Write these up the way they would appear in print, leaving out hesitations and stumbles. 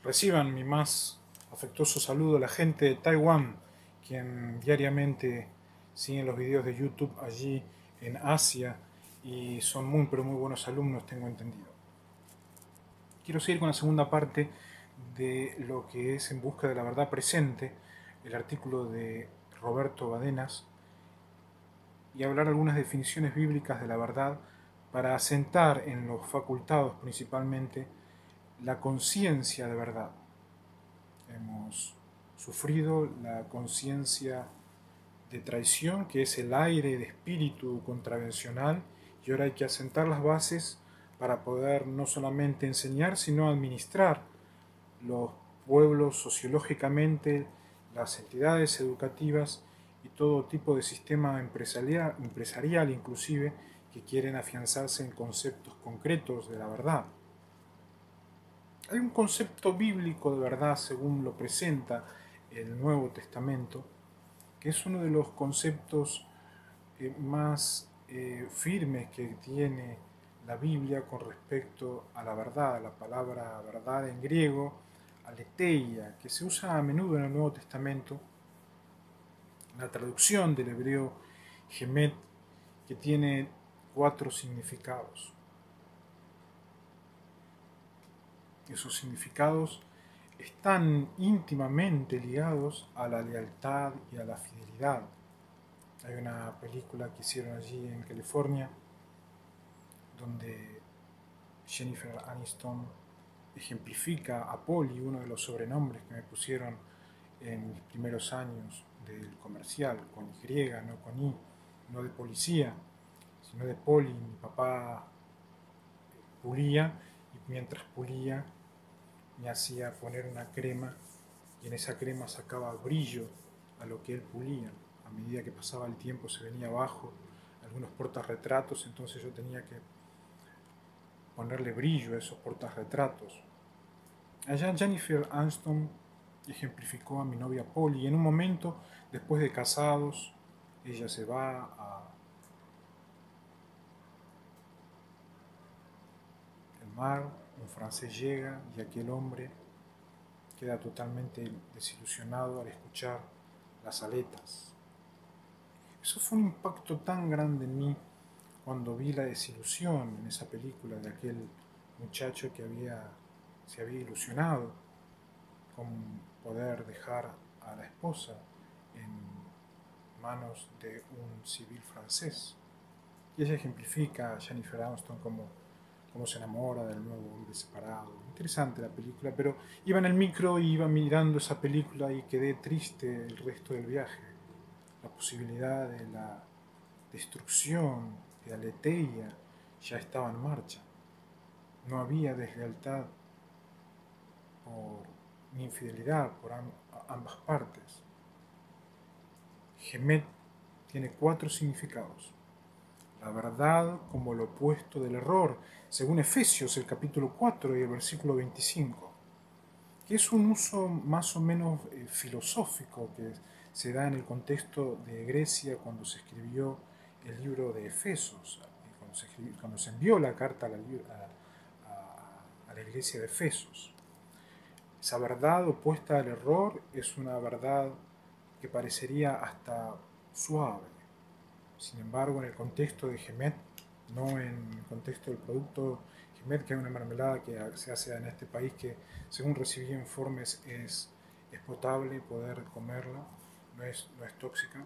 Reciban mi más afectuoso saludo a la gente de Taiwán, quien diariamente siguen los videos de YouTube allí en Asia y son muy pero muy buenos alumnos, tengo entendido. Quiero seguir con la segunda parte de lo que es En busca de la verdad presente, el artículo de Roberto Badenas, y hablar algunas definiciones bíblicas de la verdad para asentar en los facultados principalmente la conciencia de verdad. Hemos sufrido la conciencia de traición, que es el aire de espíritu contravencional, y ahora hay que asentar las bases para poder no solamente enseñar, sino administrar los pueblos sociológicamente, las entidades educativas y todo tipo de sistema empresarial inclusive, que quieren afianzarse en conceptos concretos de la verdad. Hay un concepto bíblico de verdad, según lo presenta el Nuevo Testamento, que es uno de los conceptos más firmes que tiene la Biblia con respecto a la verdad. La palabra verdad en griego, aletheia, que se usa a menudo en el Nuevo Testamento, la traducción del hebreo gemet, que tiene 4 significados. Esos significados están íntimamente ligados a la lealtad y a la fidelidad. Hay una película que hicieron allí en California donde Jennifer Aniston ejemplifica a Polly, uno de los sobrenombres que me pusieron en mis primeros años del comercial, con Y, no con I, no de policía, sino de Polly. Mi papá pulía y mientras pulía me hacía poner una crema y en esa crema sacaba brillo a lo que él pulía. A medida que pasaba el tiempo se venía abajo algunos portarretratos, entonces yo tenía que ponerle brillo a esos portarretratos. Allá Jennifer Aniston ejemplificó a mi novia Polly y en un momento, después de casados, ella se va al mar, un francés llega y aquel hombre queda totalmente desilusionado al escuchar las aletas. Eso fue un impacto tan grande en mí cuando vi la desilusión en esa película de aquel muchacho que se había ilusionado con poder dejar a la esposa en manos de un civil francés. Y ella ejemplifica a Jennifer Aniston cómo se enamora del nuevo hombre separado. Interesante la película, pero iba en el micro y iba mirando esa película y quedé triste el resto del viaje. La posibilidad de la destrucción de Aletheia ya estaba en marcha. No había deslealtad ni infidelidad por ambas partes. Gemet tiene 4 significados. La verdad como lo opuesto del error, según Efesios, el capítulo 4 y el versículo 25, que es un uso más o menos filosófico que se da en el contexto de Grecia cuando se escribió el libro de Efesos, cuando se envió la carta a la iglesia de Efesos. Esa verdad opuesta al error es una verdad que parecería hasta suave. Sin embargo, en el contexto de Gemet, no en el contexto del producto Gemet, que es una mermelada que se hace en este país que, según recibí informes, es potable poder comerla, no es tóxica.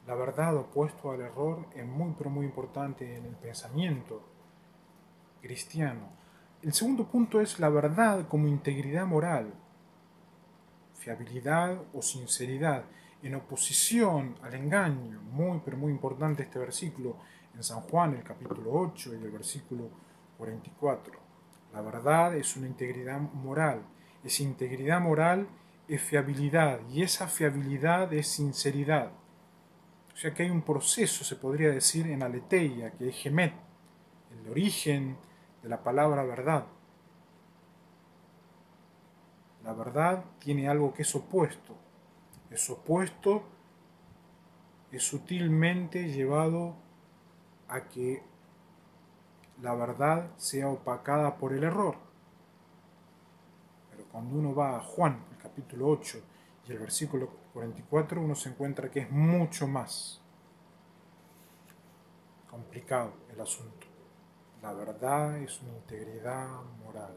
La verdad opuesto al error es muy pero muy importante en el pensamiento cristiano. El segundo punto es la verdad como integridad moral, fiabilidad o sinceridad, en oposición al engaño. Muy pero muy importante este versículo en San Juan, el capítulo 8 y el versículo 44. La verdad es una integridad moral. Esa integridad moral es fiabilidad y esa fiabilidad es sinceridad. O sea que hay un proceso, se podría decir, en aletheia, que es gemet, el origen de la palabra verdad. La verdad tiene algo que es opuesto. Es opuesto, es sutilmente llevado a que la verdad sea opacada por el error. cuando uno va a Juan, el capítulo 8 y el versículo 44, uno se encuentra que es mucho más complicado el asunto. La verdad es una integridad moral,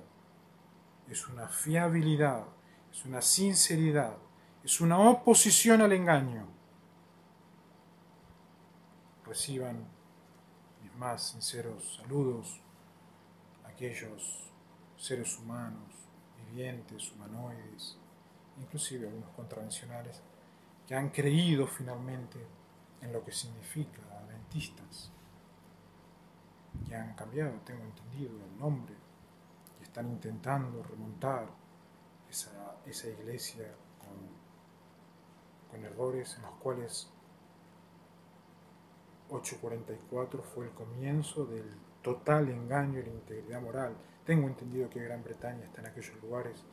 es una fiabilidad, es una sinceridad, es una oposición al engaño. Reciban mis más sinceros saludos a aquellos seres humanos, vivientes, humanoides, inclusive algunos contravencionales, que han creído finalmente en lo que significa adventistas, que han cambiado, tengo entendido, el nombre, y están intentando remontar esa iglesia con errores en los cuales 844 fue el comienzo del total engaño y la integridad moral. Tengo entendido que Gran Bretaña está en aquellos lugares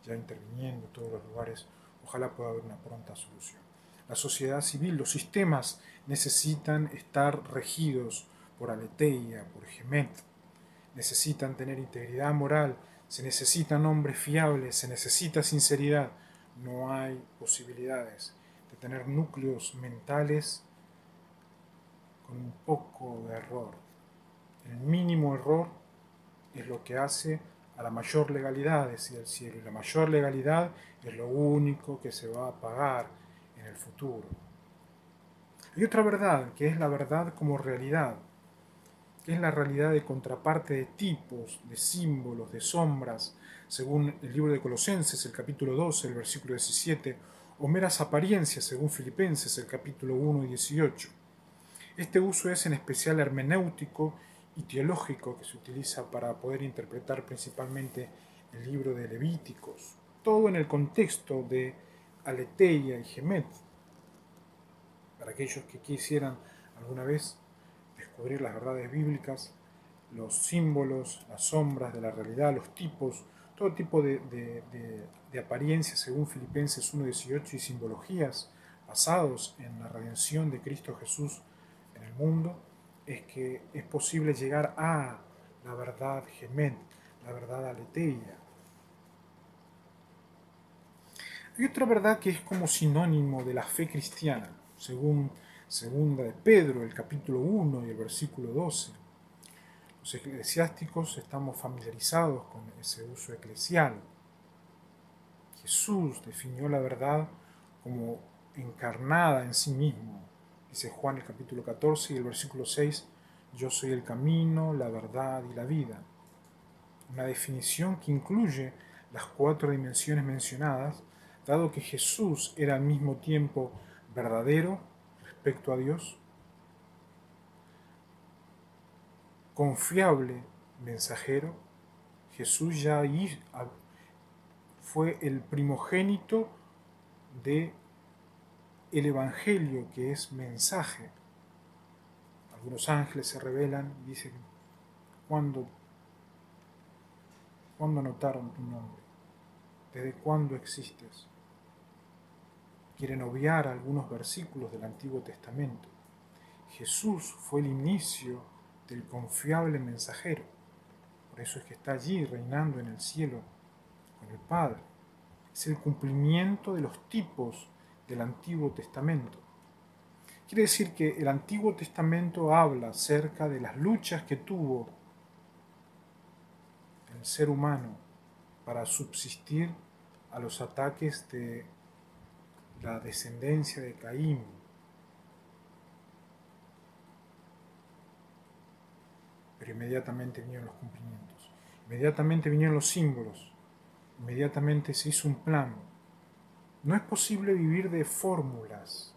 ya interviniendo, todos los lugares. Ojalá pueda haber una pronta solución. La sociedad civil, los sistemas necesitan estar regidos por Aletheia, por Gemet, necesitan tener integridad moral, se necesitan hombres fiables, se necesita sinceridad. No hay posibilidades de tener núcleos mentales con un poco de error. El mínimo error es lo que hace a la mayor legalidad, decía el cielo, y la mayor legalidad es lo único que se va a pagar en el futuro. Hay otra verdad, que es la verdad como realidad, que es la realidad de contraparte de tipos, de símbolos, de sombras, según el libro de Colosenses, el capítulo 12, el versículo 17, o meras apariencias, según Filipenses, el capítulo 1 y 18. Este uso es en especial hermenéutico y teológico, que se utiliza para poder interpretar principalmente el libro de Levíticos, todo en el contexto de Aletheia y Gemet. Para aquellos que quisieran alguna vez descubrir las verdades bíblicas, los símbolos, las sombras de la realidad, los tipos, todo tipo de apariencias según Filipenses 1.18 y simbologías basados en la redención de Cristo Jesús en el mundo, es que es posible llegar a la verdad Gemet, la verdad Aletheia. Hay otra verdad que es como sinónimo de la fe cristiana, según segunda de Pedro, el capítulo 1 y el versículo 12. Los eclesiásticos estamos familiarizados con ese uso eclesial. Jesús definió la verdad como encarnada en sí mismo. Dice Juan el capítulo 14 y el versículo 6, yo soy el camino, la verdad y la vida. Una definición que incluye las 4 dimensiones mencionadas, dado que Jesús era al mismo tiempo verdadero respecto a Dios, confiable mensajero. Jesús ya fue el primogénito de el Evangelio, que es mensaje. Algunos ángeles se revelan y dicen, ¿cuándo anotaron tu nombre? ¿Desde cuándo existes? Quieren obviar algunos versículos del Antiguo Testamento. Jesús fue el inicio del confiable mensajero. Por eso es que está allí reinando en el cielo con el Padre. Es el cumplimiento de los tipos del Antiguo Testamento. Quiere decir que el Antiguo Testamento habla acerca de las luchas que tuvo el ser humano para subsistir a los ataques de la descendencia de Caín. Pero inmediatamente vinieron los cumplimientos, inmediatamente vinieron los símbolos, inmediatamente se hizo un plan. No es posible vivir de fórmulas,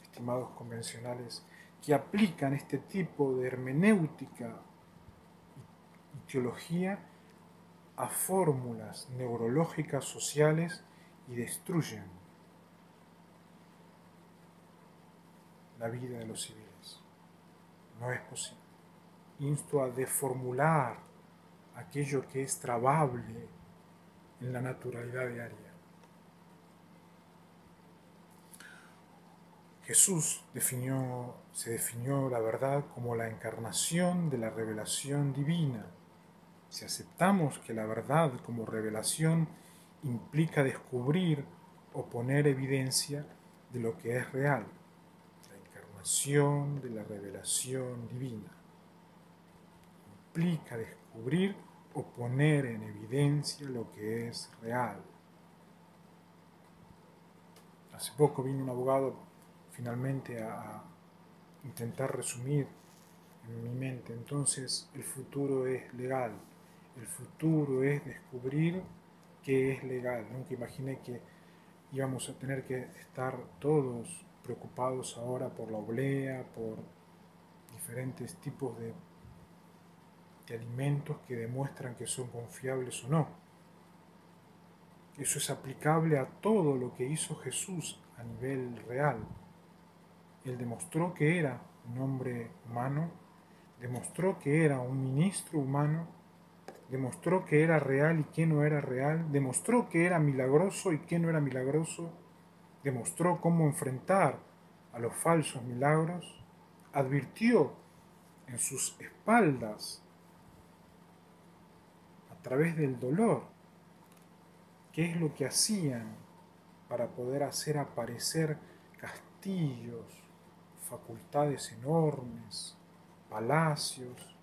estimados convencionales, que aplican este tipo de hermenéutica y teología a fórmulas neurológicas sociales y destruyen la vida de los civiles. No es posible. Insto a deformular aquello que es trabable en la naturalidad diaria. Jesús se definió la verdad como la encarnación de la revelación divina. Si aceptamos que la verdad como revelación implica descubrir o poner evidencia de lo que es real, la encarnación de la revelación divina. Implica descubrir o poner en evidencia lo que es real. Hace poco vino un abogado finalmente a intentar resumir en mi mente. Entonces el futuro es legal, el futuro es descubrir qué es legal. Nunca imaginé que íbamos a tener que estar todos preocupados ahora por la oblea, por diferentes tipos de alimentos que demuestran que son confiables o no. Eso es aplicable a todo lo que hizo Jesús a nivel real. Él demostró que era un hombre humano, demostró que era un ministro humano, demostró que era real y que no era real, demostró que era milagroso y que no era milagroso, demostró cómo enfrentar a los falsos milagros, advirtió en sus espaldas a través del dolor qué es lo que hacían para poder hacer aparecer castillos, facultades enormes, palacios.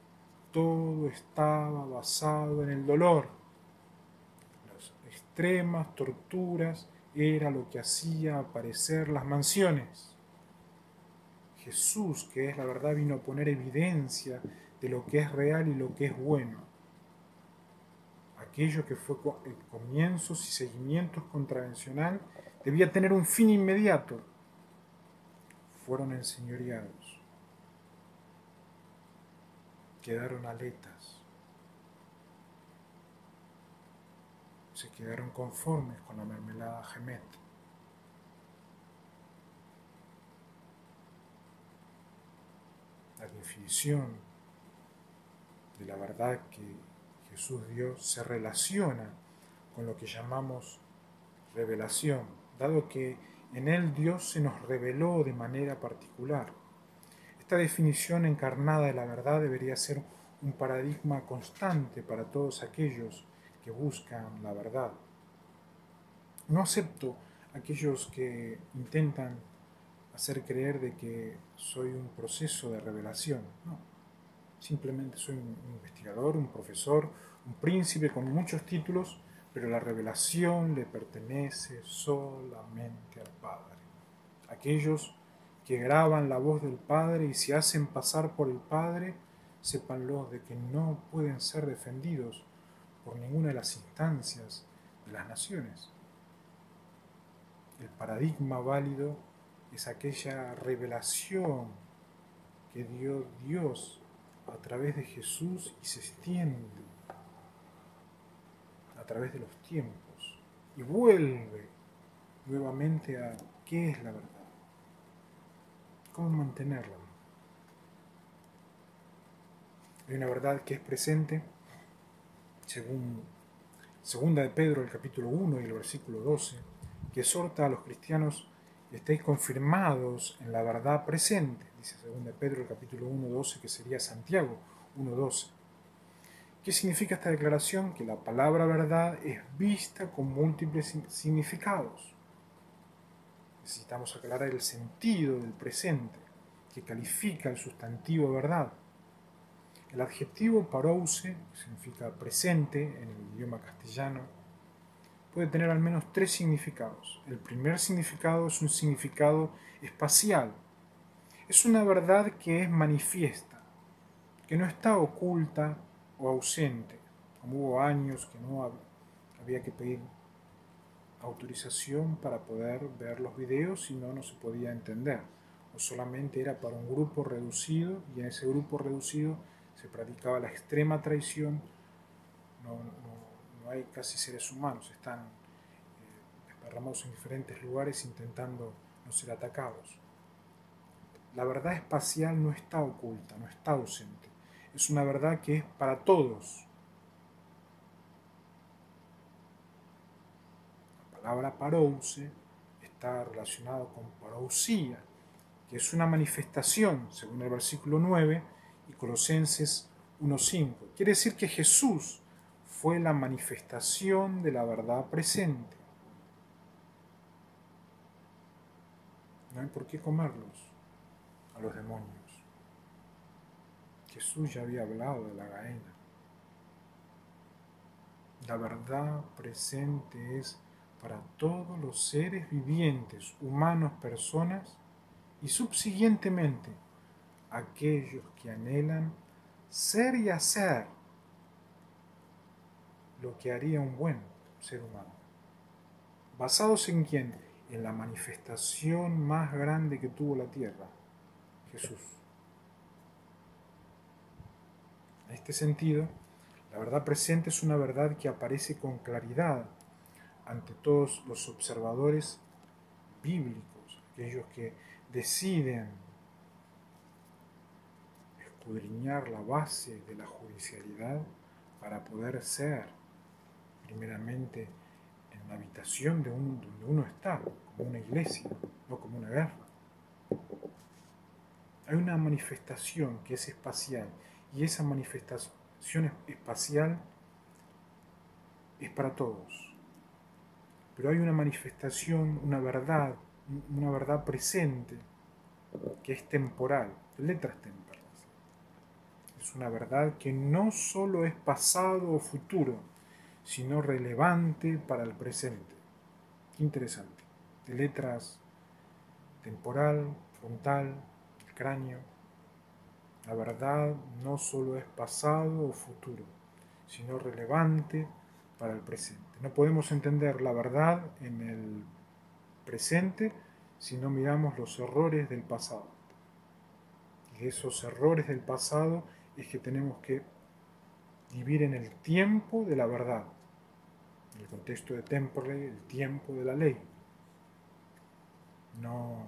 Todo estaba basado en el dolor. Las extremas torturas era lo que hacía aparecer las mansiones. Jesús, que es la verdad, vino a poner evidencia de lo que es real y lo que es bueno. Aquello que fue comienzos y seguimientos contravencional debía tener un fin inmediato. Fueron enseñoreados. Quedaron aletas. Se quedaron conformes con la mermelada Gemet. La definición de la verdad que Jesús dio se relaciona con lo que llamamos revelación, dado que en él Dios se nos reveló de manera particular. Esta definición encarnada de la verdad debería ser un paradigma constante para todos aquellos que buscan la verdad. No acepto aquellos que intentan hacer creer de que soy un proceso de revelación. No, simplemente soy un investigador, un profesor, un príncipe con muchos títulos, pero la revelación le pertenece solamente al Padre. Aquellos que graban la voz del Padre y se hacen pasar por el Padre, sépanlo de que no pueden ser defendidos por ninguna de las instancias de las naciones. El paradigma válido es aquella revelación que dio Dios a través de Jesús y se extiende a través de los tiempos y vuelve nuevamente a qué es la verdad, cómo mantenerla. Hay una verdad que es presente según segunda de Pedro, el capítulo 1 y el versículo 12, que exhorta a los cristianos: estéis confirmados en la verdad presente, dice segunda de Pedro, el capítulo 1, 12, que sería Santiago 1, 12. ¿Qué significa esta declaración? Que la palabra verdad es vista con múltiples significados. Necesitamos aclarar el sentido del presente, que califica el sustantivo verdad. El adjetivo parousia, que significa presente en el idioma castellano, puede tener al menos tres significados. El primer significado es un significado espacial. Es una verdad que es manifiesta, que no está oculta o ausente, como hubo años que no había que pedir autorización para poder ver los videos, y no se podía entender, o solamente era para un grupo reducido, y en ese grupo reducido se practicaba la extrema traición. No hay casi seres humanos, están desparramados en diferentes lugares intentando no ser atacados. La verdad espacial no está oculta, no está ausente, es una verdad que es para todos. La palabra parousia está relacionada con parousia, que es una manifestación, según el versículo 9 y Colosenses 1:5. Quiere decir que Jesús fue la manifestación de la verdad presente. No hay por qué comerlos a los demonios. Jesús ya había hablado de la Gaena. La verdad presente es para todos los seres vivientes, humanos, personas, y subsiguientemente aquellos que anhelan ser y hacer lo que haría un buen ser humano. ¿Basados en quién? En la manifestación más grande que tuvo la tierra, Jesús. En este sentido, la verdad presente es una verdad que aparece con claridad ante todos los observadores bíblicos, aquellos que deciden escudriñar la base de la judicialidad para poder ser, primeramente, en la habitación de donde uno está, como una iglesia, no como una guerra. Hay una manifestación que es espacial, y esa manifestación espacial es para todos. Pero hay una manifestación, una verdad presente, que es temporal, de letras temporales. Es una verdad que no solo es pasado o futuro, sino relevante para el presente. Qué interesante. De letras temporal, frontal, el cráneo. La verdad no solo es pasado o futuro, sino relevante para el presente. No podemos entender la verdad en el presente si no miramos los errores del pasado. Y de esos errores del pasado es que tenemos que vivir en el tiempo de la verdad, en el contexto de Temporary, el tiempo de la ley, no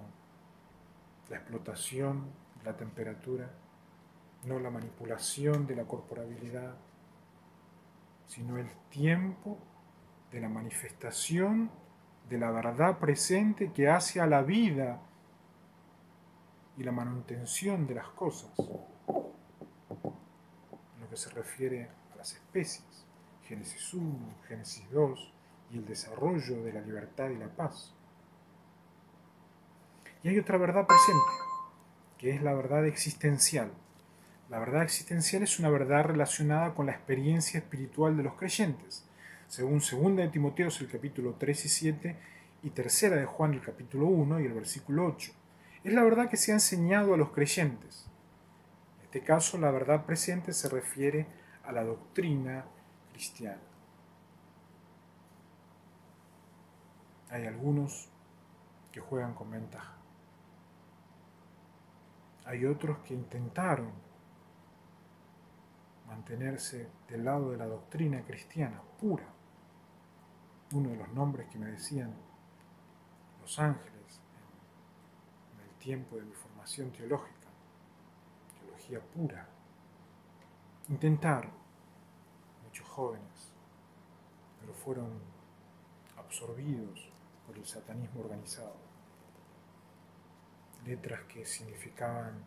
la explotación de la temperatura, no la manipulación de la corporabilidad, sino el tiempo de la manifestación de la verdad presente que hace a la vida y la manutención de las cosas, en lo que se refiere a las especies, Génesis 1, Génesis 2, y el desarrollo de la libertad y la paz. Y hay otra verdad presente, que es la verdad existencial. La verdad existencial es una verdad relacionada con la experiencia espiritual de los creyentes, según 2 de Timoteo el capítulo 3 y 7 y 3 de Juan el capítulo 1 y el versículo 8. Es la verdad que se ha enseñado a los creyentes. En este caso, la verdad presente se refiere a la doctrina cristiana. Hay algunos que juegan con ventaja. Hay otros que intentaron mantenerse del lado de la doctrina cristiana pura. Uno de los nombres que me decían los ángeles en el tiempo de mi formación teológica, teología pura. Intentaron, muchos jóvenes, pero fueron absorbidos por el satanismo organizado. Letras que significaban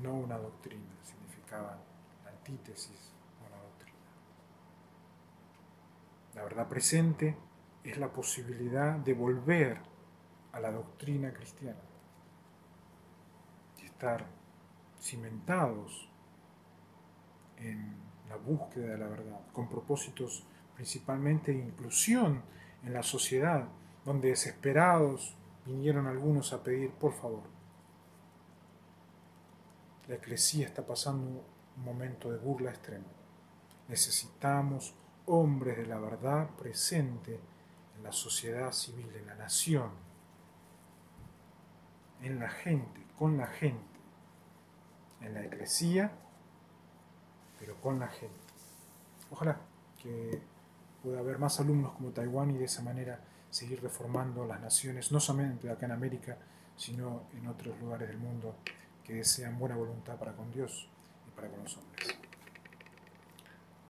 no una doctrina, significaban la antítesis a una doctrina. La verdad presente es la posibilidad de volver a la doctrina cristiana y estar cimentados en la búsqueda de la verdad, con propósitos principalmente de inclusión en la sociedad, donde desesperados vinieron algunos a pedir, por favor, la Eclesía está pasando un momento de burla extrema. Necesitamos hombres de la verdad presente en la sociedad civil, en la nación, en la gente, con la gente, en la Eclesía, pero con la gente. Ojalá que pueda haber más alumnos como Taiwán y de esa manera seguir reformando las naciones, no solamente acá en América, sino en otros lugares del mundo que desean buena voluntad para con Dios y para con los hombres.